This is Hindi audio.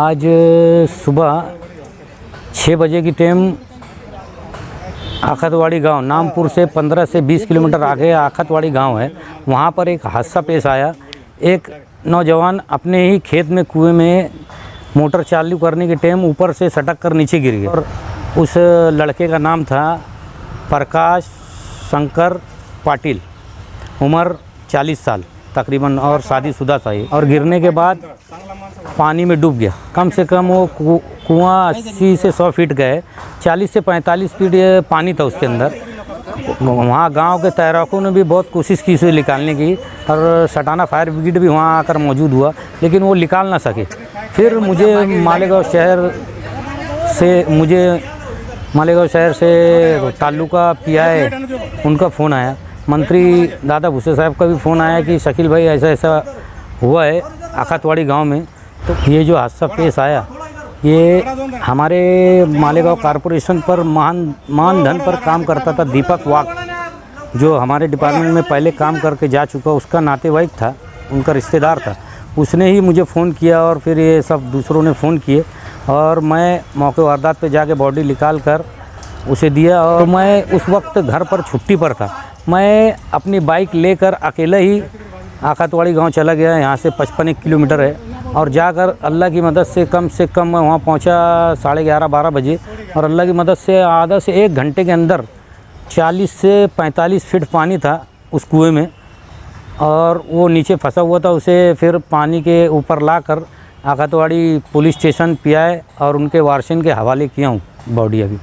आज सुबह 6 बजे की टाइम आखतवाड़ी गांव, नामपुर से 15 से 20 किलोमीटर आगे आखतवाड़ी गांव है। वहां पर एक हादसा पेश आया। एक नौजवान अपने ही खेत में कुएं में मोटर चालू करने के टाइम ऊपर से सटक कर नीचे गिर गया और उस लड़के का नाम था प्रकाश शंकर पाटिल, उम्र 40 साल तकरीबन और शादीशुदा था ये। और गिरने के बाद पानी में डूब गया। कम से कम वो कुआं 80 से 100 फीट गए, 40 से 45 फीट पानी था उसके अंदर। वहाँ गांव के तैराकों ने भी बहुत कोशिश की उसे निकालने की और सटाना फायर ब्रिगेड भी वहाँ आकर मौजूद हुआ, लेकिन वो निकाल ना सके। फिर मुझे मालेगांव शहर से तालुका पीआई उनका फ़ोन आया, मंत्री दादा भूसे साहब का भी फ़ोन आया कि शकील भाई ऐसा ऐसा हुआ है आखतवाड़ी गांव में। तो ये जो हादसा पेश आया, ये हमारे मालेगांव कॉरपोरेशन पर मानधन पर काम करता था दीपक वाघ, जो हमारे डिपार्टमेंट में पहले काम करके जा चुका, उसका नातेवाईक था, उनका रिश्तेदार था। उसने ही मुझे फ़ोन किया और फिर ये सब दूसरों ने फ़ोन किए और मैं मौके वारदात पे जाके बॉडी निकाल कर उसे दिया। और मैं उस वक्त घर पर छुट्टी पर था। मैं अपनी बाइक लेकर अकेला ही आखतवाड़ी गांव चला गया। यहाँ से 55 किलोमीटर है और जाकर अल्लाह की मदद से कम मैं वहाँ पहुँचा 11:30-12 बजे। और अल्लाह की मदद से आधा से 1 घंटे के अंदर 40 से 45 फीट पानी था उस कुएं में और वो नीचे फंसा हुआ था। उसे फिर पानी के ऊपर लाकर आखतवाड़ी पुलिस स्टेशन पीआई और उनके वारसन के हवाले किया हूँ बॉडी अभी।